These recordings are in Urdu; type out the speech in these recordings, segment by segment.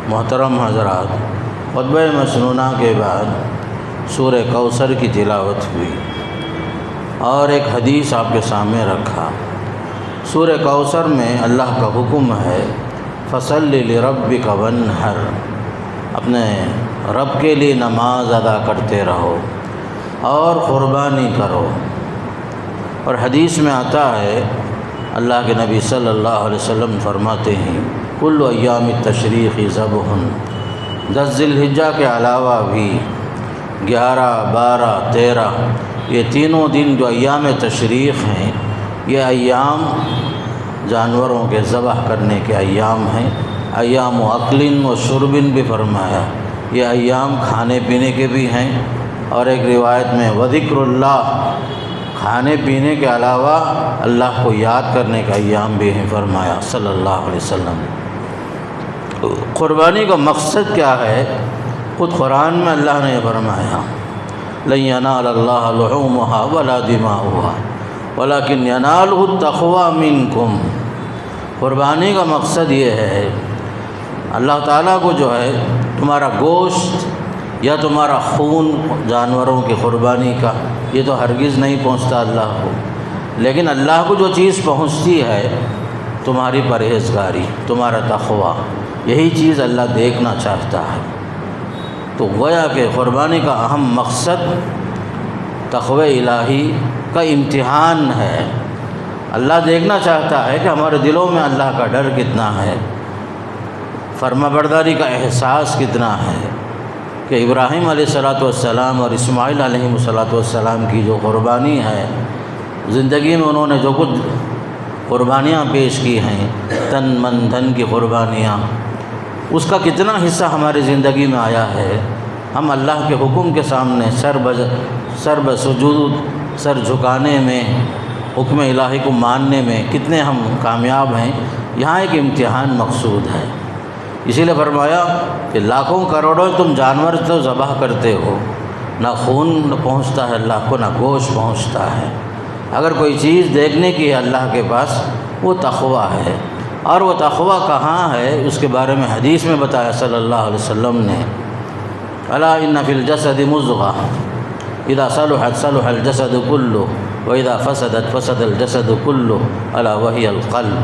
محترم حضرات، خطبہ مسنونہ کے بعد سورہ کوثر کی تلاوت ہوئی اور ایک حدیث آپ کے سامنے رکھا۔ سورہ کوثر میں اللہ کا حکم ہے فصلی لربک وانحر، اپنے رب کے لیے نماز ادا کرتے رہو اور قربانی کرو۔ اور حدیث میں آتا ہے اللہ کے نبی صلی اللہ علیہ وسلم فرماتے ہیں کل ایام التشریق ذبح، 10 ذی الحجہ کے علاوہ بھی 11، 12، 13 یہ تینوں دن جو ایام تشریق ہیں یہ ایام جانوروں کے ذبح کرنے کے ایام ہیں۔ ایام اکل و شرب بھی فرمایا، یہ ایام کھانے پینے کے بھی ہیں، اور ایک روایت میں وذکر اللہ، کھانے پینے کے علاوہ اللہ کو یاد کرنے کا ایام بھی ہیں فرمایا صلی اللہ علیہ وسلم۔ قربانی کا مقصد کیا ہے؟ خود قرآن میں اللہ نے فرمایا لن ینال اللہ لحومها ولا دماؤها ولکن ینالہ التقوی منکم۔ قربانی کا مقصد یہ ہے اللہ تعالیٰ کو جو ہے تمہارا گوشت یا تمہارا خون جانوروں کی قربانی کا یہ تو ہرگز نہیں پہنچتا اللہ کو، لیکن اللہ کو جو چیز پہنچتی ہے تمہاری پرہیزگاری، تمہارا تقوی، یہی چیز اللہ دیکھنا چاہتا ہے۔ تو گویا کہ قربانی کا اہم مقصد تقوی الہی کا امتحان ہے۔ اللہ دیکھنا چاہتا ہے کہ ہمارے دلوں میں اللہ کا ڈر کتنا ہے، فرما برداری کا احساس کتنا ہے، کہ ابراہیم علیہ السلام اور اسماعیل علیہ السلام کی جو قربانی ہے، زندگی میں انہوں نے جو کچھ قربانیاں پیش کی ہیں، تن من دھن کی قربانیاں، اس کا کتنا حصہ ہماری زندگی میں آیا ہے۔ ہم اللہ کے حکم کے سامنے سر بسجود، سر جھکانے میں، حکم الہی کو ماننے میں کتنے ہم کامیاب ہیں، یہاں ایک امتحان مقصود ہے۔ اسی لیے فرمایا کہ لاکھوں کروڑوں تم جانور تو ذبح کرتے ہو، نہ خون پہنچتا ہے اللہ کو، نہ گوشت پہنچتا ہے۔ اگر کوئی چیز دیکھنے کی ہے اللہ کے پاس وہ تقوی ہے، اور وہ تقوی کہاں ہے اس کے بارے میں حدیث میں بتایا صلی اللہ علیہ وسلم نے الا ان فی الجسد مضغہ اذا صلحت صلح الجسد کلہ واذا فسدت فسد الجسد کلہ الا وہی القلب۔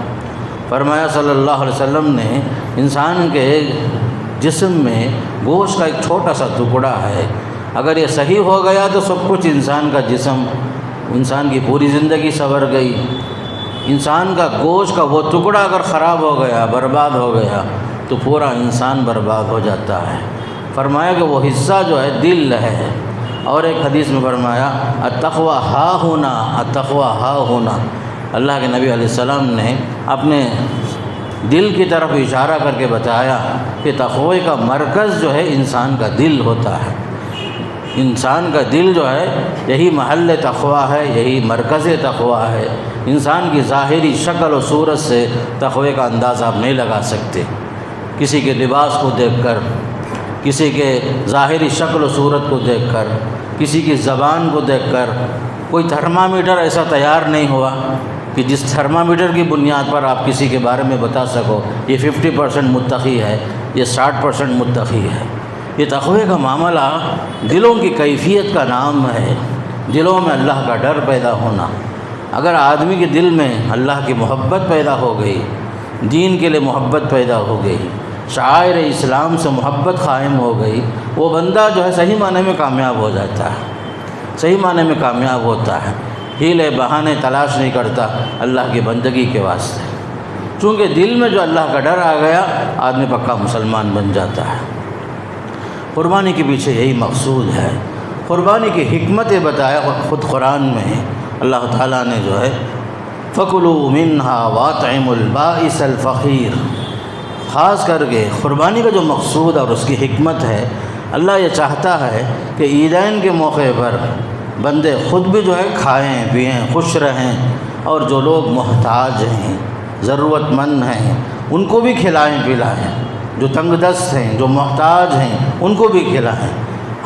فرمایا صلی اللہ علیہ وسلم نے انسان کے جسم میں گوشت کا ایک چھوٹا سا ٹکڑا ہے، اگر یہ صحیح ہو گیا تو سب کچھ انسان کا جسم، انسان کی پوری زندگی سنور گئی۔ انسان کا گوشت کا وہ ٹکڑا اگر خراب ہو گیا، برباد ہو گیا تو پورا انسان برباد ہو جاتا ہے۔ فرمایا کہ وہ حصہ جو ہے دل ہے، اور ایک حدیث میں فرمایا التقوی ہا ہونا، التقوی ہا ہونا۔ اللہ کے نبی علیہ السلام نے اپنے دل کی طرف اشارہ کر کے بتایا کہ تقوی کا مرکز جو ہے انسان کا دل ہوتا ہے۔ انسان کا دل جو ہے یہی محل تقوی ہے، یہی مرکز تقوی ہے۔ انسان کی ظاہری شکل و صورت سے تقوی کا اندازہ آپ نہیں لگا سکتے۔ کسی کے لباس کو دیکھ کر، کسی کے ظاہری شکل و صورت کو دیکھ کر، کسی کی زبان کو دیکھ کر کوئی تھرمامیٹر ایسا تیار نہیں ہوا کہ جس تھرمامیٹر کی بنیاد پر آپ کسی کے بارے میں بتا سکو یہ 50% متقی ہے، یہ 60% متقی ہے۔ یہ تقوی کا معاملہ دلوں کی کیفیت کا نام ہے، دلوں میں اللہ کا ڈر پیدا ہونا۔ اگر آدمی کے دل میں اللہ کی محبت پیدا ہو گئی، دین کے لیے محبت پیدا ہو گئی، شعائر اسلام سے محبت قائم ہو گئی، وہ بندہ جو ہے صحیح معنی میں کامیاب ہو جاتا ہے، صحیح معنی میں کامیاب ہوتا ہے، ہیلے بہانے تلاش نہیں کرتا اللہ کی بندگی کے واسطے۔ چونکہ دل میں جو اللہ کا ڈر آ گیا آدمی پکا مسلمان بن جاتا ہے۔ قربانی کے پیچھے یہی مقصود ہے۔ قربانی کی حکمتیں بتایا خود قرآن میں اللہ تعالیٰ نے جو ہے فَكُلُوا مِنْهَا وَأَطْعِمُوا الْبَائِسَ الْفَقِيرَ، خاص کر کے قربانی کا جو مقصود اور اس کی حکمت ہے، اللہ یہ چاہتا ہے کہ عیدین کے موقع پر بندے خود بھی جو ہے کھائیں پئیں، خوش رہیں، اور جو لوگ محتاج ہیں، ضرورت مند ہیں، ان کو بھی کھلائیں پلائیں، جو تنگ دست ہیں، جو محتاج ہیں، ان کو بھی کھلائیں۔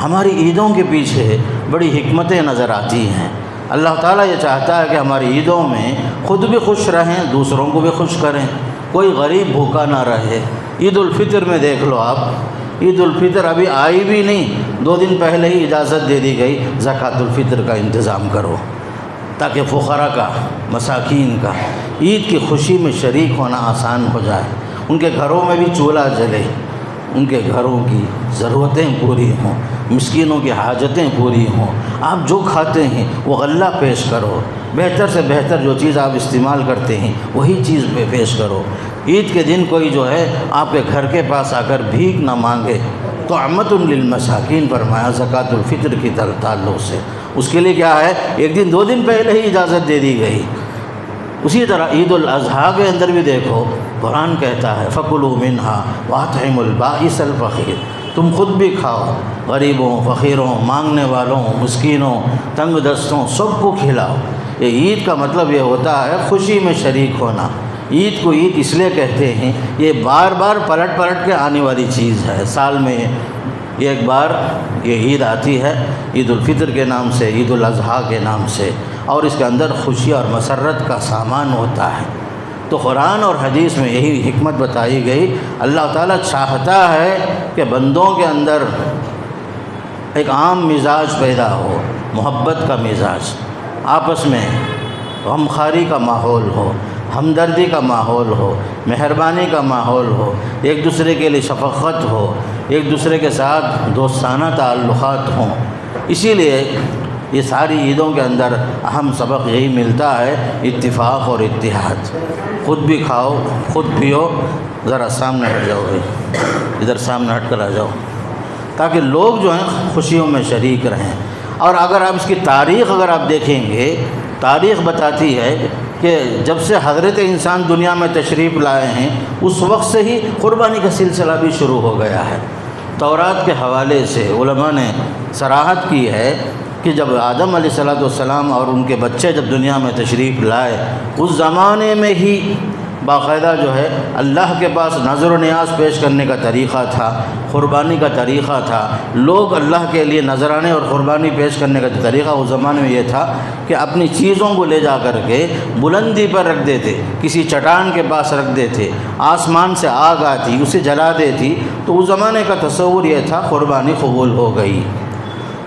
ہماری عیدوں کے پیچھے بڑی حکمتیں نظر آتی ہیں۔ اللہ تعالیٰ یہ چاہتا ہے کہ ہماری عیدوں میں خود بھی خوش رہیں، دوسروں کو بھی خوش کریں، کوئی غریب بھوکا نہ رہے، عید الفطر میں دیکھ لو آپ، عید الفطر ابھی آئی بھی نہیں، 2 دن پہلے ہی اجازت دے دی گئی زکوٰۃ الفطر کا انتظام کرو، تاکہ فقراء کا، مساکین کا عید کی خوشی میں شریک ہونا آسان ہو جائے، ان کے گھروں میں بھی چولہا جلے، ان کے گھروں کی ضرورتیں پوری ہوں، مسکینوں کی حاجتیں پوری ہوں۔ آپ جو کھاتے ہیں وہ غلہ پیش کرو، بہتر سے بہتر جو چیز آپ استعمال کرتے ہیں وہی چیز پہ پیش کرو۔ عید کے دن کوئی جو ہے آپ کے گھر کے پاس آ کر بھیک نہ مانگے، طعمۃ للمساکین فرمایا زکوٰۃ الفطر کی تعلق سے۔ اس کے لیے کیا ہے، 1 دن 2 دن پہلے ہی اجازت دے دی گئی۔ اسی طرح عید الاضحیٰ کے اندر بھی دیکھو، قرآن کہتا ہے فَكُلُوا مِنْهَا وَأَطْعِمُوا الْبَائِسَ الْفَقِيرَ، تم خود بھی کھاؤ، غریبوں، فقیروں، مانگنے والوں، مسکینوں، تنگ دستوں، سب کو کھلاؤ۔ یہ عید کا مطلب یہ ہوتا ہے خوشی میں شریک ہونا۔ عید کو عید اس لیے کہتے ہیں، یہ بار بار پلٹ کے آنے والی چیز ہے، سال میں ایک بار یہ عید آتی ہے، عید الفطر کے نام سے، عید الاضحیٰ کے نام سے، اور اس کے اندر خوشی اور مسرت کا سامان ہوتا ہے۔ تو قرآن اور حدیث میں یہی حکمت بتائی گئی، اللہ تعالیٰ چاہتا ہے کہ بندوں کے اندر ایک عام مزاج پیدا ہو، محبت کا مزاج، آپس میں غمخواری کا ماحول ہو، ہمدردی کا ماحول ہو، مہربانی کا ماحول ہو، ایک دوسرے کے لیے شفقت ہو، ایک دوسرے کے ساتھ دوستانہ تعلقات ہوں۔ اسی لیے یہ ساری عیدوں کے اندر اہم سبق یہی ملتا ہے، اتفاق اور اتحاد۔ خود بھی کھاؤ، خود پیو، ذرا سامنے ہٹ جاؤ، ادھر سامنے ہٹ کر آ جاؤ، تاکہ لوگ جو ہیں خوشیوں میں شریک رہیں۔ اور اگر آپ اس کی تاریخ اگر آپ دیکھیں گے، تاریخ بتاتی ہے کہ جب سے حضرت انسان دنیا میں تشریف لائے ہیں اس وقت سے ہی قربانی کا سلسلہ بھی شروع ہو گیا ہے۔ تورات کے حوالے سے علماء نے صراحت کی ہے کہ جب آدم علیہ السلام اور ان کے بچے جب دنیا میں تشریف لائے، اس زمانے میں ہی باقاعدہ جو ہے اللہ کے پاس نظر و نیاز پیش کرنے کا طریقہ تھا، قربانی کا طریقہ تھا۔ لوگ اللہ کے لیے نذرانے اور قربانی پیش کرنے کا طریقہ اس زمانے میں یہ تھا کہ اپنی چیزوں کو لے جا کر کے بلندی پر رکھ دیتے، کسی چٹان کے پاس رکھ دیتے، آسمان سے آگ آتی اسے جلا دیتی، تو اس زمانے کا تصور یہ تھا قربانی قبول ہو گئی۔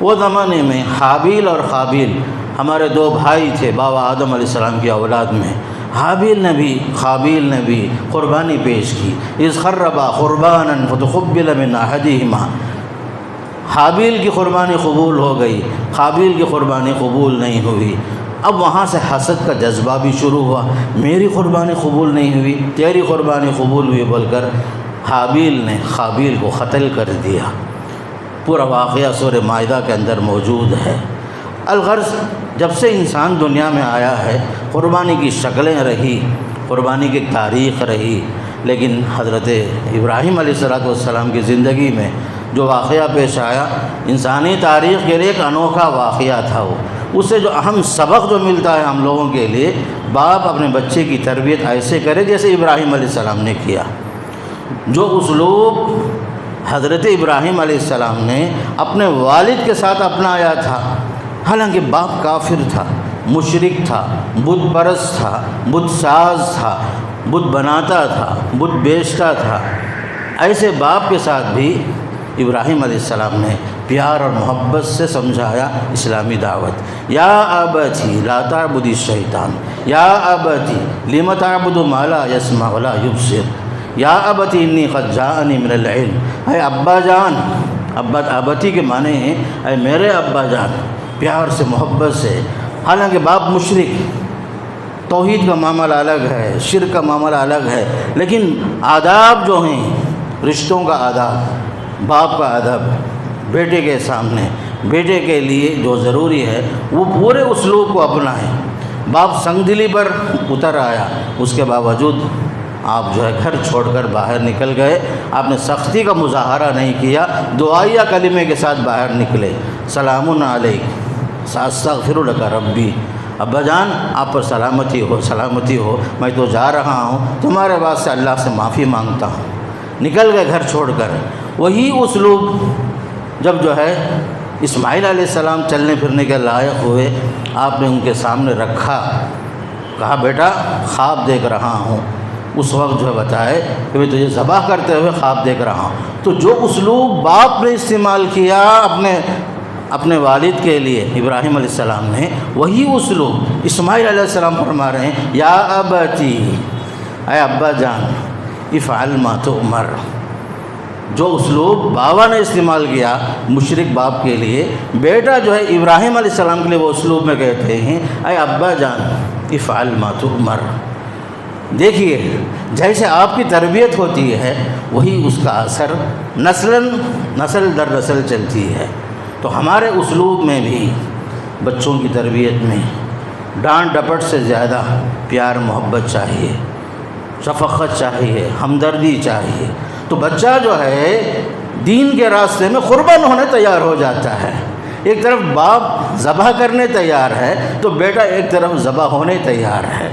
وہ زمانے میں حابیل اور قابیل ہمارے 2 بھائی تھے بابا آدم علیہ السلام کی اولاد میں۔ حابیل نے بھی قابیل نے بھی قربانی پیش کی، اذ قربا قربانا فتقبل من احدہما، حابیل کی قربانی قبول ہو گئی، قابیل کی قربانی قبول نہیں ہوئی۔ اب وہاں سے حسد کا جذبہ بھی شروع ہوا، میری قربانی قبول نہیں ہوئی، تیری قربانی قبول ہوئی بول کر حابیل نے قابیل کو قتل کر دیا۔ پورا واقعہ سورہ مائدہ کے اندر موجود ہے۔ الغرض جب سے انسان دنیا میں آیا ہے قربانی کی شکلیں رہی، قربانی کی تاریخ رہی، لیکن حضرت ابراہیم علیہ السلام کی زندگی میں جو واقعہ پیش آیا انسانی تاریخ کے لیے ایک انوکھا واقعہ تھا۔ وہ اس سے جو اہم سبق جو ملتا ہے ہم لوگوں کے لیے، باپ اپنے بچے کی تربیت ایسے کرے جیسے ابراہیم علیہ السلام نے کیا۔ جو اسلوب حضرت ابراہیم علیہ السلام نے اپنے والد کے ساتھ اپنایا تھا، حالانکہ باپ کافر تھا، مشرک تھا، بت پرست تھا، بت ساز تھا، بت بناتا تھا، بت بیچتا تھا، ایسے باپ کے ساتھ بھی ابراہیم علیہ السلام نے پیار اور محبت سے سمجھایا اسلامی دعوت۔ یا ابتی لا تعبد الشیطان، یا ابتی لم تعبد ما لا یسمع ولا یبصر، یا ابتی انی قد جاءنی من العلم، اے ابا جان، ابتی کے معنی ہیں اے میرے ابا جان، پیار سے محبت سے۔ حالانکہ باپ مشرک، توحید کا معاملہ الگ ہے، شرک کا معاملہ الگ ہے، لیکن آداب جو ہیں، رشتوں کا آداب، باپ کا ادب، بیٹے کے سامنے، بیٹے کے لیے جو ضروری ہے وہ پورے اسلوب کو اپنائیں۔ باپ سنگ دلی پر اتر آیا، اس کے باوجود آپ جو ہے گھر چھوڑ کر باہر نکل گئے، آپ نے سختی کا مظاہرہ نہیں کیا، دعائیہ کلمے کے ساتھ باہر نکلے، سلام علیک ساستغفر لک ربی، ابا جان آپ پر سلامتی ہو، سلامتی ہو، میں تو جا رہا ہوں، تمہارے واسطے اللہ سے معافی مانگتا ہوں۔ نکل گئے گھر چھوڑ کر۔ وہی اسلوب جب جو ہے اسماعیل علیہ السلام چلنے پھرنے کے لائق ہوئے، آپ نے ان کے سامنے رکھا، کہا بیٹا خواب دیکھ رہا ہوں، اس وقت جو ہے بتائے کہ میں تجھے ذبح کرتے ہوئے خواب دیکھ رہا ہوں۔ تو جو اسلوب باپ نے استعمال کیا اپنے والد کے لیے ابراہیم علیہ السلام نے، وہی اسلوب اسماعیل علیہ السلام فرما رہے ہیں، یا ابتی، اے ابا جان، افعل ما تؤمر۔ جو اسلوب بابا نے استعمال کیا مشرک باپ کے لیے، بیٹا جو ہے ابراہیم علیہ السلام کے لیے وہ اسلوب میں کہتے ہیں، اے ابا جان افعل ما تؤمر۔ دیکھیے جیسے آپ کی تربیت ہوتی ہے وہی اس کا اثر نسل در نسل چلتی ہے۔ تو ہمارے اسلوب میں بھی بچوں کی تربیت میں ڈانٹ ڈپٹ سے زیادہ پیار محبت چاہیے، شفقت چاہیے، ہمدردی چاہیے۔ تو بچہ جو ہے دین کے راستے میں قربان ہونے تیار ہو جاتا ہے۔ ایک طرف باپ ذبح کرنے تیار ہے تو بیٹا ایک طرف ذبح ہونے تیار ہے۔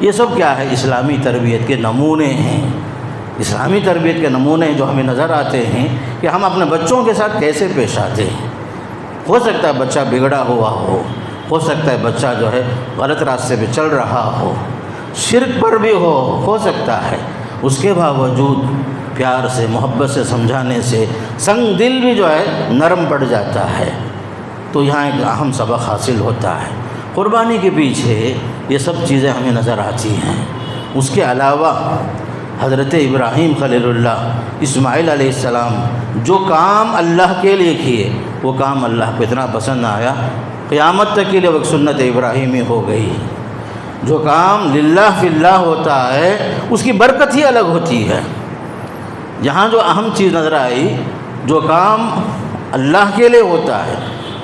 یہ سب کیا ہے؟ اسلامی تربیت کے نمونے ہیں۔ اسلامی تربیت کے نمونے جو ہمیں نظر آتے ہیں کہ ہم اپنے بچوں کے ساتھ کیسے پیش آتے ہیں۔ ہو سکتا ہے بچہ بگڑا ہوا ہو سکتا ہے بچہ جو ہے غلط راستے پہ چل رہا ہو، شرک پر بھی ہو سکتا ہے، اس کے باوجود پیار سے محبت سے سمجھانے سے سنگ دل بھی جو ہے نرم پڑ جاتا ہے۔ تو یہاں ایک اہم سبق حاصل ہوتا ہے۔ قربانی کے پیچھے یہ سب چیزیں ہمیں نظر آتی ہیں۔ اس کے علاوہ حضرت ابراہیم خلیل اللہ، اسماعیل علیہ السلام جو کام اللہ کے لیے کیے وہ کام اللہ کو اتنا پسند آیا، قیامت تک کے لیے وہ سنت ابراہیمی ہو گئی۔ جو کام للہ فی اللہ ہوتا ہے اس کی برکت ہی الگ ہوتی ہے۔ یہاں جو اہم چیز نظر آئی، جو کام اللہ کے لیے ہوتا ہے،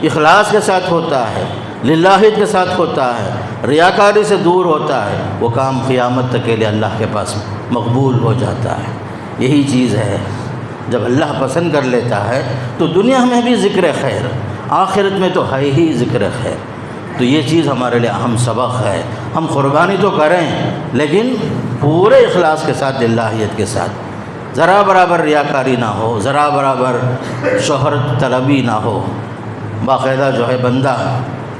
اخلاص کے ساتھ ہوتا ہے، للہیت کے ساتھ ہوتا ہے، ریاکاری سے دور ہوتا ہے، وہ کام قیامت تک کے لیے اللہ کے پاس مقبول ہو جاتا ہے۔ یہی چیز ہے، جب اللہ پسند کر لیتا ہے تو دنیا میں بھی ذکر خیر، آخرت میں تو ہے ہی ذکر خیر۔ تو یہ چیز ہمارے لیے اہم سبق ہے۔ ہم قربانی تو کریں لیکن پورے اخلاص کے ساتھ، للہیت کے ساتھ، ذرا برابر ریاکاری نہ ہو، ذرا برابر شہرت طلبی نہ ہو۔ باقاعدہ جو ہے بندہ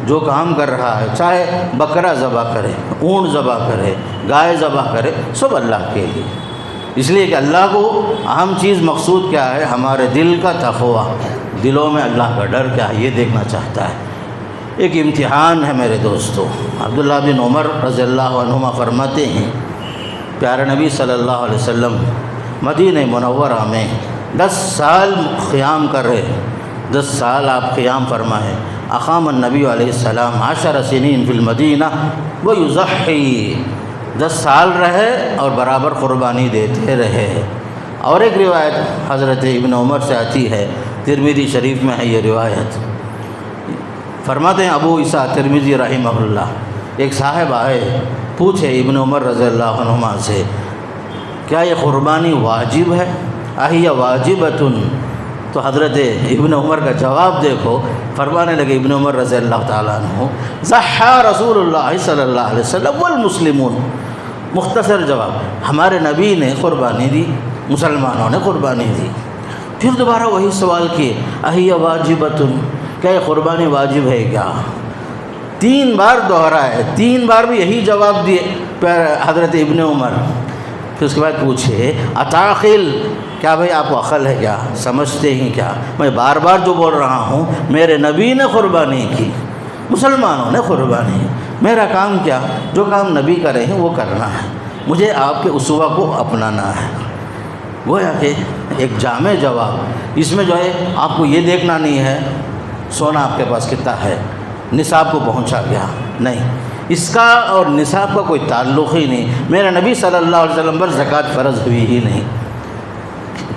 جو کام کر رہا ہے، چاہے بکرا ذبح کرے، اونٹ ذبح کرے، گائے ذبح کرے، سب اللہ کے لیے۔ اس لیے کہ اللہ کو اہم چیز مقصود کیا ہے؟ ہمارے دل کا تقویٰ، دلوں میں اللہ کا ڈر کیا ہے یہ دیکھنا چاہتا ہے۔ ایک امتحان ہے میرے دوستو۔ عبداللہ بن عمر رضی اللہ عنہما فرماتے ہیں، پیارے نبی صلی اللہ علیہ وسلم مدینہ منورہ میں 10 سال قیام کر رہے، 10 سال آپ قیام فرمائے۔ اقام النبی علیہ السلام 10 سنین فی المدینہ ویضحی، 10 سال رہے اور برابر قربانی دیتے رہے۔ اور ایک روایت حضرت ابن عمر سے آتی ہے، ترمذی شریف میں ہے یہ روایت۔ فرماتے ہیں ابو عیسیٰ ترمذی رحمہ اللہ، ایک صاحب آئے، پوچھے ابن عمر رضی اللہ عنہما سے، کیا یہ قربانی واجب ہے؟ اہی واجبۃ؟ تو حضرت ابن عمر کا جواب دیکھو، فرمانے لگے ابن عمر رضی اللہ تعالیٰ عنہ، ضحى رسول اللہ صلی اللہ علیہ وسلم والمسلمون۔ مختصر جواب، ہمارے نبی نے قربانی دی، مسلمانوں نے قربانی دی۔ پھر دوبارہ وہی سوال کیے، اہی واجبۃ؟ کیا یہ قربانی واجب ہے کیا؟ 3 بار دہرائے، 3 بار بھی یہی جواب دیے حضرت ابن عمر۔ پھر اس کے بعد پوچھے، اتعقل؟ کیا بھائی آپ کو عقل ہے کیا؟ سمجھتے ہیں کیا؟ میں بار بار جو بول رہا ہوں، میرے نبی نے قربانی کی، مسلمانوں نے قربانی، میرا کام کیا؟ جو کام نبی کرے ہیں وہ کرنا ہے، مجھے آپ کے اسوہ کو اپنانا ہے۔ گویا کہ ایک جامع جواب، اس میں جو ہے آپ کو یہ دیکھنا نہیں ہے سونا آپ کے پاس کتنا ہے، نصاب کو پہنچا گیا، نہیں، اس کا اور نصاب کا کوئی تعلق ہی نہیں۔ میرے نبی صلی اللہ علیہ وسلم پر زکوٰۃ فرض ہوئی ہی نہیں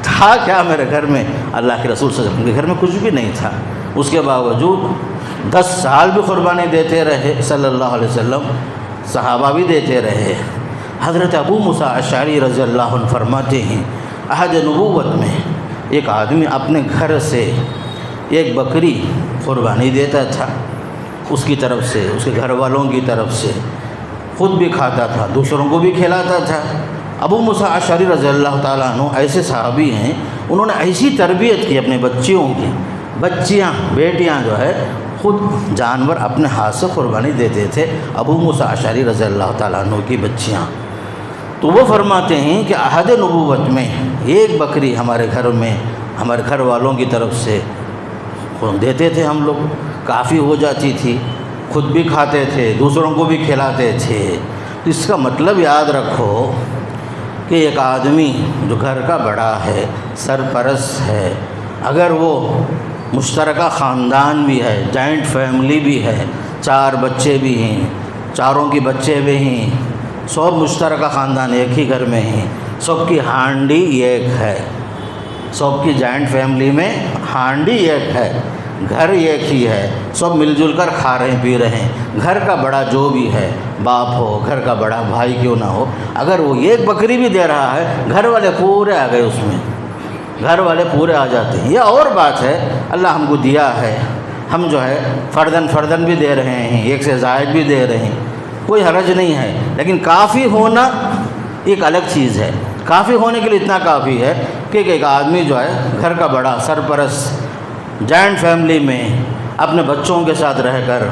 تھا۔ کیا میرے گھر میں اللہ کے رسول صلی اللہ علیہ وسلم کے گھر میں کچھ بھی نہیں تھا، اس کے باوجود 10 سال بھی قربانی دیتے رہے صلی اللہ علیہ وسلم، صحابہ بھی دیتے رہے۔ حضرت ابو موسیٰ اشعری رضی اللہ عنہ فرماتے ہیں، عہد نبوت میں ایک آدمی اپنے گھر سے ایک بکری قربانی دیتا تھا، اس کی طرف سے، اس کے گھر والوں کی طرف سے، خود بھی کھاتا تھا، دوسروں کو بھی کھلاتا تھا۔ ابو موسیٰ اشعری رضی اللہ تعالیٰ عنہ ایسے صحابی ہیں، انہوں نے ایسی تربیت کی اپنے بچیوں کی، بچیاں بیٹیاں جو ہے خود جانور اپنے ہاتھ سے قربانی دیتے تھے۔ ابو موسیٰ اشعری رضی اللہ تعالیٰ عنہ کی بچیاں تو وہ فرماتے ہیں کہ عہد نبوت میں ایک بکری ہمارے گھر میں ہمارے گھر والوں کی طرف سے دیتے تھے ہم لوگ، کافی ہو جاتی تھی، خود بھی کھاتے تھے، دوسروں کو بھی کھلاتے تھے۔ اس کا مطلب یاد رکھو کہ ایک آدمی جو گھر کا بڑا ہے، سرپرست ہے، اگر وہ مشترکہ خاندان بھی ہے، جوائنٹ فیملی بھی ہے، 4 بچے بھی ہیں، چاروں کے بچے بھی ہیں، سب مشترکہ خاندان ایک ہی گھر میں ہیں، سب کی ہانڈی ایک ہے، سب کی جوائنٹ فیملی میں ہانڈی ایک ہے، گھر ایک ہی ہے، سب مل جل کر کھا رہے ہیں، پی رہے ہیں۔ گھر کا بڑا جو بھی ہے، باپ ہو، گھر کا بڑا بھائی کیوں نہ ہو، اگر وہ ایک بکری بھی دے رہا ہے، گھر والے پورے آ گئے، اس میں گھر والے پورے آ جاتے ہیں۔ یہ اور بات ہے، اللہ ہم کو دیا ہے، ہم جو ہے فردن بھی دے رہے ہیں، ایک سے زائد بھی دے رہے ہیں، کوئی حرج نہیں ہے، لیکن کافی ہونا ایک الگ چیز ہے۔ کافی ہونے کے لیے اتنا کافی ہے کہ ایک آدمی جو ہے گھر کا بڑا سرپرست، جوائنٹ فیملی میں اپنے بچوں کے ساتھ رہ کر،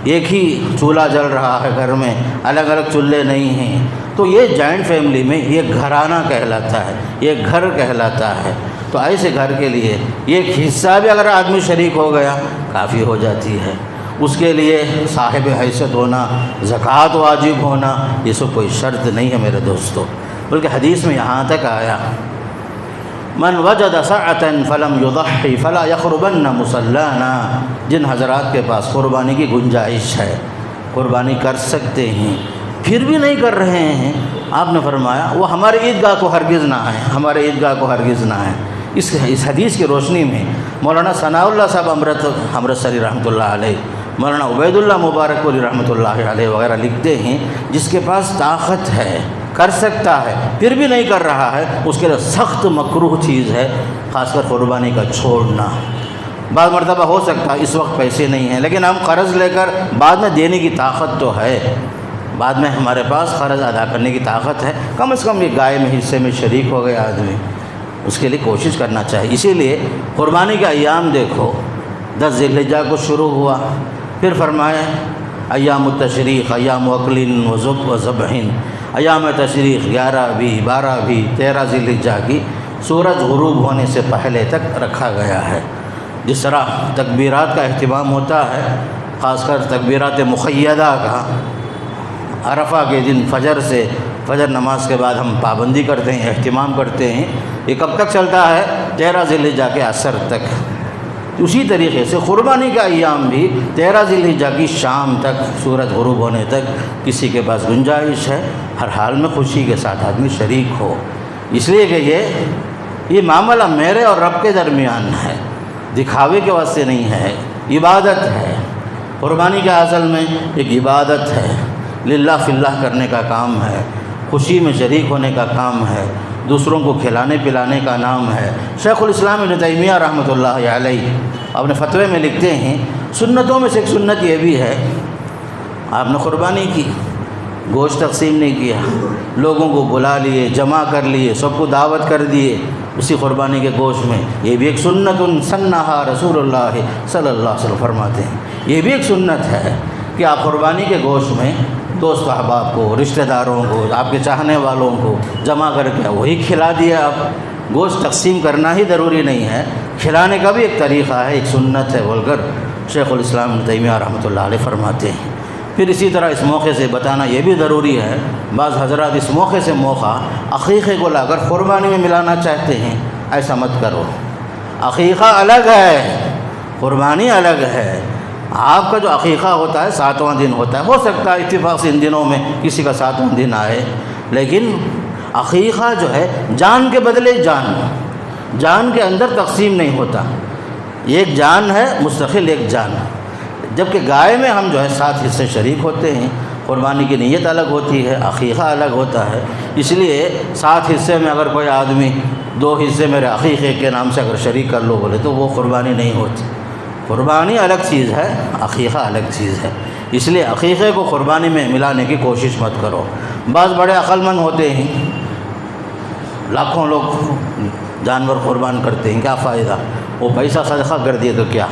ایک ہی چولہا جل رہا ہے گھر میں، الگ الگ چولہے نہیں ہیں، تو یہ جوائنٹ فیملی میں یہ گھرانہ کہلاتا ہے، یہ گھر کہلاتا ہے۔ تو ایسے گھر کے لیے ایک حصہ بھی اگر آدمی شریک ہو گیا کافی ہو جاتی ہے۔ اس کے لیے صاحب حیثیت ہونا، زکوٰۃ واجب ہونا، یہ سب کوئی شرط نہیں ہے میرے دوستو، بلکہ حدیث میں یہاں تک آیا من وجد سعۃ فلم یضحی فلا یقربن مصلانا، جن حضرات کے پاس قربانی کی گنجائش ہے، قربانی کر سکتے ہیں، پھر بھی نہیں کر رہے ہیں، آپ نے فرمایا وہ ہمارے عیدگاہ کو ہرگز نہ آئیں، ہمارے عیدگاہ کو ہرگز نہ آئیں۔ اس حدیث کی روشنی میں مولانا ثناء اللہ صاحب امرتسری رحمۃ اللہ علیہ، مولانا عبید اللہ مبارک پوری رحمۃ اللہ علیہ وغیرہ لکھتے ہیں، جس کے پاس طاقت ہے، کر سکتا ہے، پھر بھی نہیں کر رہا ہے، اس کے لیے سخت مکروہ چیز ہے خاص کر قربانی کا چھوڑنا۔ بعض مرتبہ ہو سکتا ہے اس وقت پیسے نہیں ہیں، لیکن ہم قرض لے کر بعد میں دینے کی طاقت تو ہے، بعد میں ہمارے پاس قرض ادا کرنے کی طاقت ہے، کم از کم یہ گائے میں حصے میں شریک ہو گیا آدمی، اس کے لیے کوشش کرنا چاہیے۔ اسی لیے قربانی کا ایام دیکھو، 10 ذی الحجہ کو شروع ہوا، پھر فرمایا ایام التشریق، ایام اکل و ذبح، ایام تشریق 11 بھی 12 بھی 13 ذی الحجہ کی سورج غروب ہونے سے پہلے تک رکھا گیا ہے۔ جس طرح تکبیرات کا اہتمام ہوتا ہے، خاص کر تکبیرات مقیدہ کا، عرفہ کے دن فجر نماز کے بعد ہم پابندی کرتے ہیں، اہتمام کرتے ہیں، یہ کب تک چلتا ہے؟ 13 ذی الحجہ کے عصر تک۔ اسی طریقے سے قربانی کا ایام بھی 13 ذی الحجہ کی شام تک، سورج غروب ہونے تک کسی کے پاس گنجائش ہے، ہر حال میں خوشی کے ساتھ آدمی شریک ہو، اس لیے کہ یہ معاملہ میرے اور رب کے درمیان ہے، دکھاوے کے واسطے نہیں ہے، عبادت ہے۔ قربانی کے اصل میں ایک عبادت ہے، للہ فی اللہ کرنے کا کام ہے، خوشی میں شریک ہونے کا کام ہے، دوسروں کو کھلانے پلانے کا نام ہے۔ شیخ الاسلام ابن تیمیہ رحمۃ اللہ علیہ اپنے فتوے میں لکھتے ہیں، سنتوں میں سے ایک سنت یہ بھی ہے، آپ نے قربانی کی، گوشت تقسیم نہیں کیا، لوگوں کو بلا لیے، جمع کر لیے، سب کو دعوت کر دیے اسی قربانی کے گوشت میں، یہ بھی ایک سنت سنہا رسول اللہ صلی اللہ علیہ وسلم فرماتے ہیں، یہ بھی ایک سنت ہے کہ آپ قربانی کے گوشت میں دوست احباب کو، رشتہ داروں کو، آپ کے چاہنے والوں کو جمع کر کے وہی کھلا دیا۔ آپ گوشت تقسیم کرنا ہی ضروری نہیں ہے، کھلانے کا بھی ایک طریقہ ہے، ایک سنت ہے بول کر شیخ الاسلام ابن تیمیہ رحمۃ اللہ علیہ فرماتے ہیں۔ پھر اسی طرح اس موقع سے بتانا یہ بھی ضروری ہے، بعض حضرات اس موقع سے موقع عقیقے کو لا کر قربانی میں ملانا چاہتے ہیں، ایسا مت کرو، عقیقہ الگ ہے، قربانی الگ ہے۔ آپ کا جو عقیقہ ہوتا ہے 7واں دن ہوتا ہے، ہو سکتا ہے اتفاق سے ان دنوں میں کسی کا 7واں دن آئے، لیکن عقیقہ جو ہے جان کے بدلے جان کے اندر تقسیم نہیں ہوتا، ایک جان ہے مستقل ایک جان، جبکہ گائے میں ہم جو ہے 7 حصے شریک ہوتے ہیں، قربانی کی نیت الگ ہوتی ہے، عقیقہ الگ ہوتا ہے، اس لیے 7 حصے میں اگر کوئی آدمی 2 حصے میرے عقیقے کے نام سے اگر شریک کر لو بولے تو وہ قربانی نہیں ہوتی۔ قربانی الگ چیز ہے، عقیقہ الگ چیز ہے، اس لیے عقیقے کو قربانی میں ملانے کی کوشش مت کرو۔ بعض بڑے عقل مند ہوتے ہیں، لاکھوں لوگ جانور قربان کرتے ہیں، کیا فائدہ، وہ پیسہ صدقہ کر دیے تو کیا۔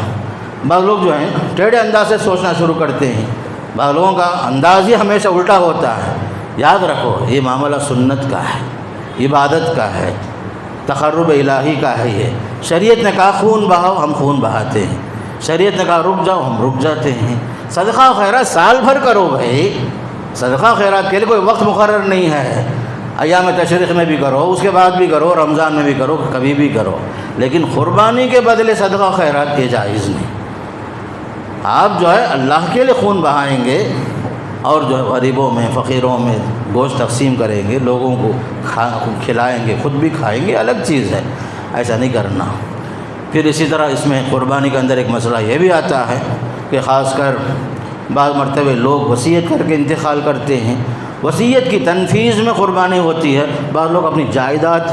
بعض لوگ جو ہیں ٹیڑھے انداز سے سوچنا شروع کرتے ہیں، بعض لوگوں کا انداز ہی ہمیشہ الٹا ہوتا ہے، یاد رکھو یہ معاملہ سنت کا ہے، عبادت کا ہے، تقرب الہی کا ہے۔ یہ شریعت نے کہا خون بہاؤ، ہم خون بہاتے ہیں، شریعت نے کہا رک جاؤ، ہم رک جاتے ہیں۔ صدقہ خیرات سال بھر کرو بھائی، صدقہ خیرات کے لیے کوئی وقت مقرر نہیں ہے، ایام تشریق میں بھی کرو، اس کے بعد بھی کرو، رمضان میں بھی کرو، کبھی بھی کرو، لیکن قربانی کے بدلے صدقہ خیرات یہ جائز نہیں۔ آپ جو ہے اللہ کے لیے خون بہائیں گے اور جو ہے غریبوں میں فقیروں میں گوشت تقسیم کریں گے، لوگوں کو کھلائیں گے، خود بھی کھائیں گے، الگ چیز ہے، ایسا نہیں کرنا۔ پھر اسی طرح اس میں قربانی کے اندر ایک مسئلہ یہ بھی آتا ہے کہ خاص کر بعض مرتبہ لوگ وصیت کر کے انتقال کرتے ہیں، وصیت کی تنفیذ میں قربانی ہوتی ہے، بعض لوگ اپنی جائیداد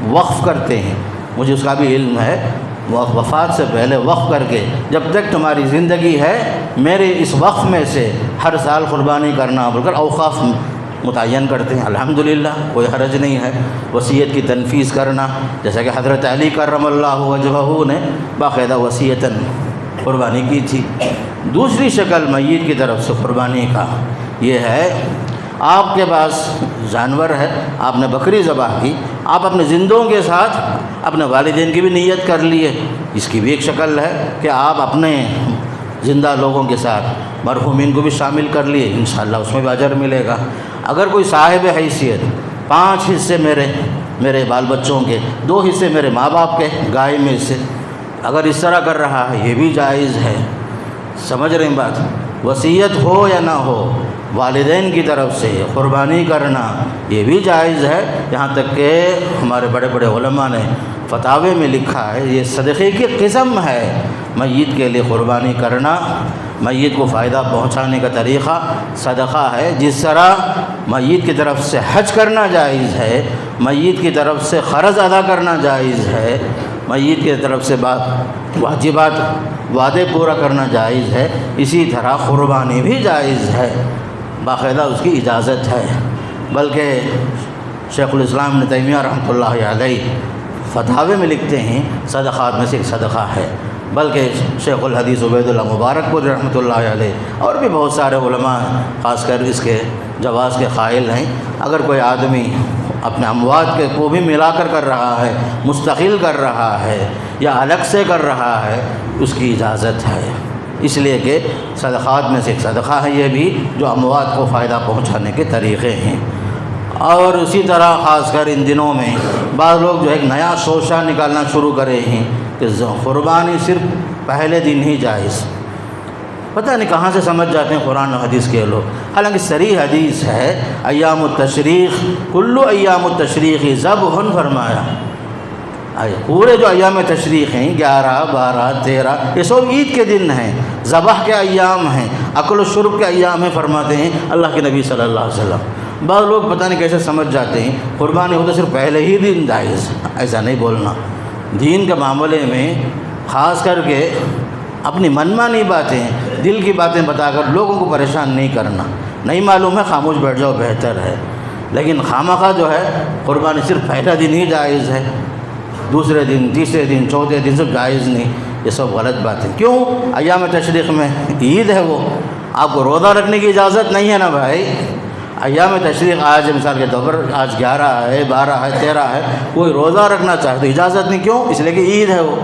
وقف کرتے ہیں، مجھے اس کا بھی علم ہے، وفات سے پہلے وقف کر کے جب تک تمہاری زندگی ہے میرے اس وقف میں سے ہر سال قربانی کرنا بول کر اوقاف متعین کرتے ہیں۔ الحمدللہ کوئی حرج نہیں ہے وصیت کی تنفیذ کرنا، جیسا کہ حضرت علی کرم اللہ وجہہ نے باقاعدہ وصیتاً قربانی کی تھی۔ دوسری شکل میت کی طرف سے قربانی کا یہ ہے، آپ کے پاس جانور ہے، آپ نے بکری ذبح کی، آپ اپنے زندوں کے ساتھ اپنے والدین کی بھی نیت کر لیے، اس کی بھی ایک شکل ہے کہ آپ اپنے زندہ لوگوں کے ساتھ مرحومین کو بھی شامل کر لیے، انشاءاللہ اس میں بھی اجر ملے گا۔ اگر کوئی صاحب حیثیت 5 حصے میرے بال بچوں کے، 2 حصے میرے ماں باپ کے گائے میں سے، اگر اس طرح کر رہا ہے یہ بھی جائز ہے۔ سمجھ رہے ہیں بات؟ وصیت ہو یا نہ ہو والدین کی طرف سے قربانی کرنا یہ بھی جائز ہے، یہاں تک کہ ہمارے بڑے بڑے علماء نے فتاوے میں لکھا ہے یہ صدقے کی قسم ہے، میت کے لیے قربانی کرنا میت کو فائدہ پہنچانے کا طریقہ صدقہ ہے۔ جس طرح میت کی طرف سے حج کرنا جائز ہے، میت کی طرف سے قرض ادا کرنا جائز ہے، میت کی طرف سے واجبات وعدے پورا کرنا جائز ہے، اسی طرح قربانی بھی جائز ہے، باقاعدہ اس کی اجازت ہے۔ بلکہ شیخ الاسلام ابن تیمیہ رحمۃ اللہ علیہ فتاوے میں لکھتے ہیں صدقات میں سے ایک صدقہ ہے، بلکہ شیخ الحدیث عبید اللہ مبارک پوری رحمۃ اللہ علیہ اور بھی بہت سارے علماء خاص کر اس کے جواز کے قائل ہیں۔ اگر کوئی آدمی اپنے اموات کے کو بھی ملا کر رہا ہے، مستقل کر رہا ہے یا الگ سے کر رہا ہے، اس کی اجازت ہے، اس لیے کہ صدقات میں سے ایک صدقہ ہے یہ بھی جو اموات کو فائدہ پہنچانے کے طریقے ہیں۔ اور اسی طرح خاص کر ان دنوں میں بعض لوگ جو ایک نیا شوشہ نکالنا شروع کرے ہیں کہ قربانی صرف پہلے دن ہی جائز، پتہ نہیں کہاں سے سمجھ جاتے ہیں قرآن و حدیث کے لوگ، حالانکہ صریح حدیث ہے ایام التشریق کلو ایام التشریق ذبح فرمایا، پورے جو ایام تشریق ہیں 11 12 13 یہ سب عید کے دن ہیں، ذبح کے ایام ہیں، اکل و شرب کے ایام ہیں، فرماتے ہیں اللہ کے نبی صلی اللہ علیہ وسلم۔ بعض لوگ پتہ نہیں کیسے سمجھ جاتے ہیں قربانی ہو تو صرف پہلے ہی دن جائز، ایسا نہیں بولنا۔ دین کے معاملے میں خاص کر کے اپنی منمانی باتیں دل کی باتیں بتا کر لوگوں کو پریشان نہیں کرنا، نہیں معلوم ہے خاموش بیٹھ جاؤ بہتر ہے، لیکن خامخواہ جو ہے قربانی صرف پہلا دن ہی جائز ہے، دوسرے دن تیسرے دن چوتھے دن سب جائز نہیں، یہ سب غلط باتیں۔ کیوں؟ ایام تشریق میں عید ہے، وہ آپ کو روزہ رکھنے کی اجازت نہیں ہے نا بھائی۔ ایام تشریق آج مثال کے طور پر آج 11 ہے 12 ہے 13 ہے، کوئی روزہ رکھنا چاہے تو اجازت نہیں، کیوں؟ اس لیے کہ عید ہے، وہ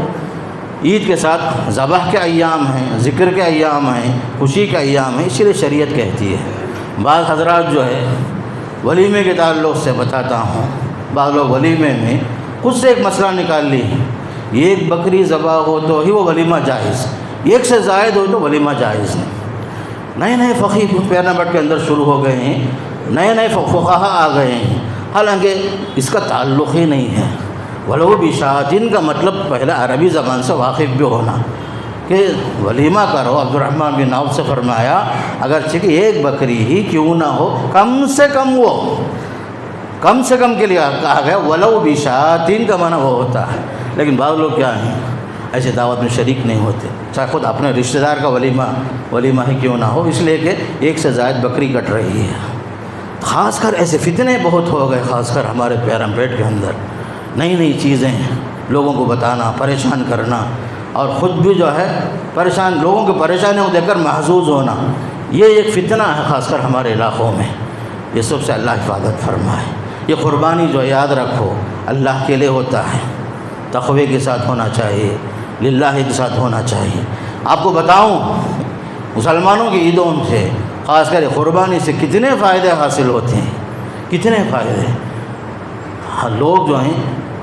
عید کے ساتھ ذبح کے ایام ہیں، ذکر کے ایام ہیں، خوشی کے ایام ہیں، اسی لیے شریعت کہتی ہے۔ بعض حضرات جو ہے ولیمے کے تعلق سے بتاتا ہوں، بعض لوگ ولیمے میں خود سے ایک مسئلہ نکال لی، ایک بکری ذبح ہو تو ہی وہ ولیمہ جائز، ایک سے زائد ہو تو ولیمہ جائز نہیں۔ نئے فقیہ پیرنبٹ کے اندر شروع ہو گئے ہیں، نئے فقہا آ گئے ہیں، حالانکہ اس کا تعلق ہی نہیں ہے۔ ولو بشاتن کا مطلب پہلے عربی زبان سے واقف بھی ہونا کہ ولیمہ کرو۔ عبد الرحمن بن عوف سے فرمایا اگرچہ کہ ایک بکری ہی کیوں نہ ہو، کم سے کم کے لیے کہا گیا ولو بشاتن کا معنی وہ ہوتا ہے، لیکن بعض لوگ کیا ہیں ایسے دعوت میں شریک نہیں ہوتے، چاہے خود اپنے رشتہ دار کا ولیمہ ہی کیوں نہ ہو، اس لیے کہ ایک سے زائد بکری کٹ رہی ہے۔ خاص کر ایسے فتنے بہت ہو گئے، خاص کر ہمارے پیرمپیٹ کے اندر نئی چیزیں لوگوں کو بتانا، پریشان کرنا، اور خود بھی جو ہے پریشان، لوگوں کی پریشانیوں کو دیکھ کر محظوظ ہونا، یہ ایک فتنہ ہے خاص کر ہمارے علاقوں میں۔ یہ سب سے اللہ حفاظت فرمائے۔ یہ قربانی جو یاد رکھو اللہ کے لیے ہوتا ہے، تقوی کے ساتھ ہونا چاہیے، للہ کے ساتھ ہونا چاہیے۔ آپ کو بتاؤں مسلمانوں کی عیدوں سے خاص کر قربانی سے کتنے فائدے حاصل ہوتے ہیں، کتنے فائدے۔ لوگ جو ہیں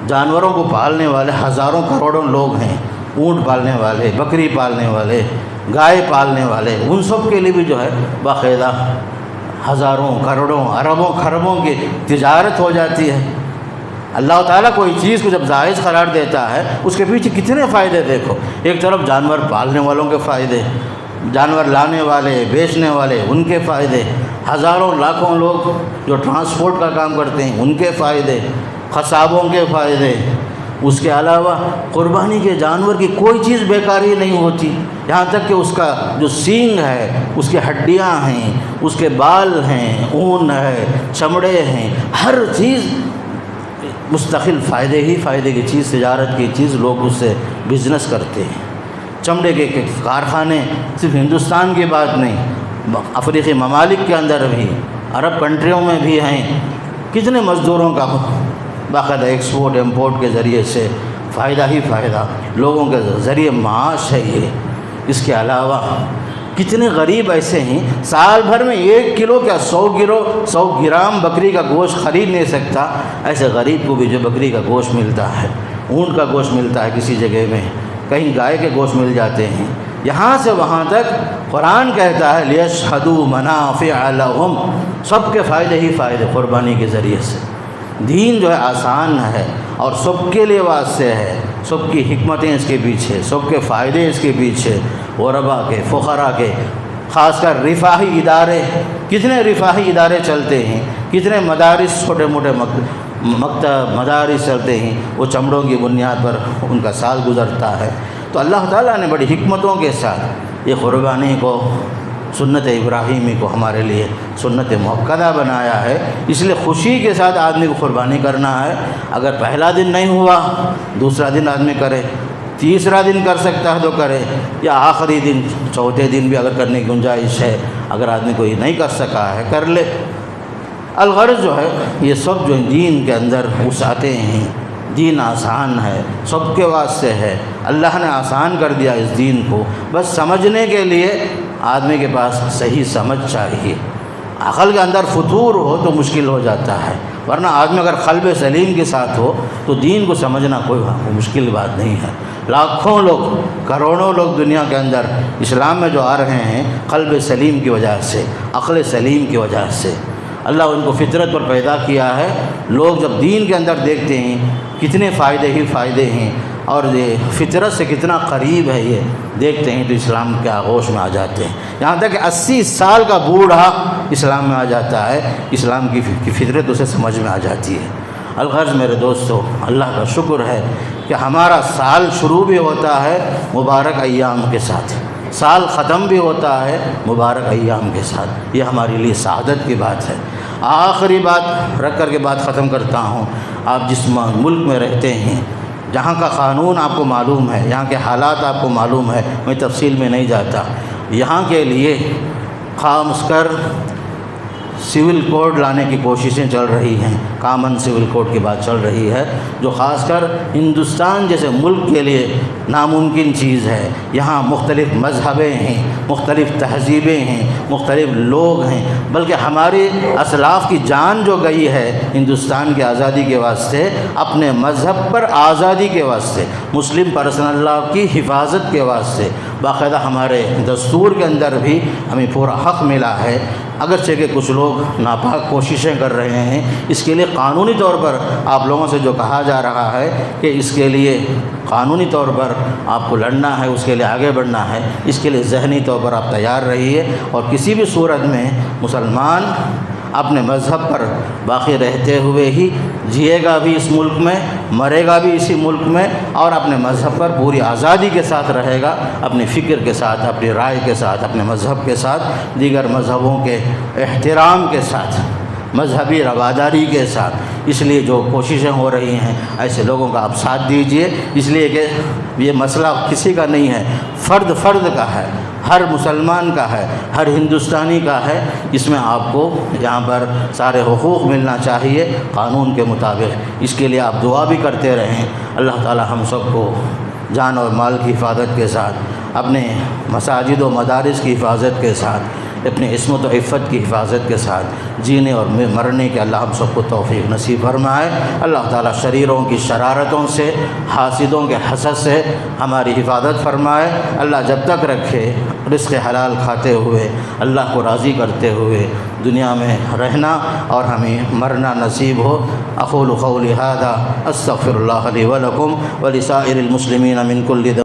جانوروں کو پالنے والے ہزاروں کروڑوں لوگ ہیں، اونٹ پالنے والے، بکری پالنے والے، گائے پالنے والے، ان سب کے لیے بھی جو ہے باقاعدہ ہزاروں کروڑوں اربوں خربوں کی تجارت ہو جاتی ہے۔ اللہ تعالیٰ کوئی چیز کو جب جائز قرار دیتا ہے اس کے پیچھے کتنے فائدے دیکھو۔ ایک طرف جانور پالنے والوں کے فائدے، جانور لانے والے بیچنے والے ان کے فائدے، ہزاروں لاکھوں لوگ جو ٹرانسپورٹ کا کام کرتے ہیں ان کے فائدے، قصابوں کے فائدے۔ اس کے علاوہ قربانی کے جانور کی کوئی چیز بیکاری نہیں ہوتی، یہاں تک کہ اس کا جو سینگ ہے، اس کی ہڈیاں ہیں، اس کے بال ہیں، اون ہے، چمڑے ہیں، ہر چیز مستقل فائدے ہی فائدے کی چیز، تجارت کی چیز، لوگ اس سے بزنس کرتے ہیں۔ چمڑے کے کارخانے صرف ہندوستان کی بات نہیں، افریقی ممالک کے اندر بھی، عرب کنٹریوں میں بھی ہیں۔ کتنے مزدوروں کا باقاعدہ ایکسپورٹ امپورٹ کے ذریعے سے فائدہ ہی فائدہ، لوگوں کے ذریعے معاش ہے یہ۔ اس کے علاوہ کتنے غریب ایسے ہیں سال بھر میں 1 کلو کیا 100 گرام بکری کا گوشت خرید نہیں سکتا، ایسے غریب کو بھی جو بکری کا گوشت ملتا ہے، اونٹ کا گوشت ملتا ہے، کسی جگہ میں کہیں گائے کے گوشت مل جاتے ہیں۔ یہاں سے وہاں تک قرآن کہتا ہے لِيَشْهَدُوا مَنَافِعَ لَهُمْ، سب کے فائدے ہی فائدے قربانی کے ذریعے سے۔ دین جو ہے آسان ہے اور سب کے لیے واسطے ہے، سب کی حکمتیں اس کے پیچھے، سب کے فائدے اس کے پیچھے، غربا کے، فقراء کے، خاص کر رفاہی ادارے، کتنے رفاہی ادارے چلتے ہیں، کتنے مدارس، چھوٹے موٹے مکتب مدارس چلتے ہیں، وہ چمڑوں کی بنیاد پر ان کا سال گزرتا ہے۔ تو اللہ تعالیٰ نے بڑی حکمتوں کے ساتھ یہ قربانی کو، سنت ابراہیمی کو ہمارے لیے سنت مؤکدہ بنایا ہے۔ اس لیے خوشی کے ساتھ آدمی کو قربانی کرنا ہے۔ اگر پہلا دن نہیں ہوا، دوسرا دن آدمی کرے، تیسرا دن کر سکتا ہے تو کرے، یا آخری دن، چوتھے دن بھی اگر کرنے کی گنجائش ہے، اگر آدمی کوئی نہیں کر سکا ہے کر لے۔ الغرض جو ہے یہ سب جو دین کے اندر وسعتیں ہیں، دین آسان ہے، سب کے واسطے ہے، اللہ نے آسان کر دیا اس دین کو۔ بس سمجھنے کے لیے آدمی کے پاس صحیح سمجھ چاہیے۔ عقل کے اندر فتور ہو تو مشکل ہو جاتا ہے، ورنہ آدمی اگر قلب سلیم کے ساتھ ہو تو دین کو سمجھنا کوئی مشکل بات نہیں ہے۔ لاکھوں لوگ، کروڑوں لوگ دنیا کے اندر اسلام میں جو آ رہے ہیں قلب سلیم کی وجہ سے، عقل سلیم کی وجہ سے۔ اللہ ان کو فطرت پر پیدا کیا ہے۔ لوگ جب دین کے اندر دیکھتے ہیں کتنے فائدے ہی فائدے ہیں اور یہ فطرت سے کتنا قریب ہے یہ دیکھتے ہیں تو اسلام کے آغوش میں آ جاتے ہیں۔ یہاں تک کہ 80 سال کا بوڑھا اسلام میں آ جاتا ہے، اسلام کی فطرت اسے سمجھ میں آ جاتی ہے۔ الغرض میرے دوستو، اللہ کا شکر ہے کہ ہمارا سال شروع بھی ہوتا ہے مبارک ایام کے ساتھ، سال ختم بھی ہوتا ہے مبارک ایام کے ساتھ۔ یہ ہمارے لیے سعادت کی بات ہے۔ آخری بات رکھ کر کے بات ختم کرتا ہوں۔ آپ جس ملک میں رہتے ہیں، جہاں کا قانون آپ کو معلوم ہے، یہاں کے حالات آپ کو معلوم ہے، میں تفصیل میں نہیں جاتا۔ یہاں کے لیے خاص کر سول کوڈ لانے کی کوششیں چل رہی ہیں، کامن سول کوڈ کی بات چل رہی ہے، جو خاص کر ہندوستان جیسے ملک کے لیے ناممکن چیز ہے۔ یہاں مختلف مذہبیں ہیں، مختلف تہذیبیں ہیں، مختلف لوگ ہیں، بلکہ ہمارے اسلاف کی جان جو گئی ہے ہندوستان کی آزادی کے واسطے، اپنے مذہب پر آزادی کے واسطے، مسلم پرسنل لاء کی حفاظت کے واسطے، باقاعدہ ہمارے دستور کے اندر بھی ہمیں پورا حق ملا ہے۔ اگرچہ کہ کچھ لوگ ناپاک کوششیں کر رہے ہیں، اس کے لیے قانونی طور پر آپ لوگوں سے جو کہا جا رہا ہے کہ اس کے لیے قانونی طور پر آپ کو لڑنا ہے، اس کے لیے آگے بڑھنا ہے، اس کے لیے ذہنی طور پر آپ تیار رہیے، اور کسی بھی صورت میں مسلمان اپنے مذہب پر باقی رہتے ہوئے ہی جیے گا بھی اس ملک میں، مرے گا بھی اسی ملک میں، اور اپنے مذہب پر پوری آزادی کے ساتھ رہے گا، اپنی فکر کے ساتھ، اپنی رائے کے ساتھ، اپنے مذہب کے ساتھ، دیگر مذہبوں کے احترام کے ساتھ۔ مذہبی رواداری کے ساتھ۔ اس لیے جو کوششیں ہو رہی ہیں ایسے لوگوں کا آپ ساتھ دیجئے، اس لیے کہ یہ مسئلہ کسی کا نہیں ہے، فرد کا ہے، ہر مسلمان کا ہے، ہر ہندوستانی کا ہے۔ اس میں آپ کو یہاں پر سارے حقوق ملنا چاہیے قانون کے مطابق۔ اس کے لیے آپ دعا بھی کرتے رہیں۔ اللہ تعالی ہم سب کو جان اور مال کی حفاظت کے ساتھ، اپنے مساجد و مدارس کی حفاظت کے ساتھ، اپنی عصمت و عفت کی حفاظت کے ساتھ جینے اور مرنے کے اللہ ہم سب کو توفیق نصیب فرمائے۔ اللہ تعالیٰ شریروں کی شرارتوں سے، حاسدوں کے حسد سے ہماری حفاظت فرمائے۔ اللہ جب تک رکھے رزق حلال کھاتے ہوئے، اللہ کو راضی کرتے ہوئے دنیا میں رہنا اور ہمیں مرنا نصیب ہو۔ اقول قولی ھذا استغفر اللہ لی ولکم ولسائر المسلمین من کل ذنب۔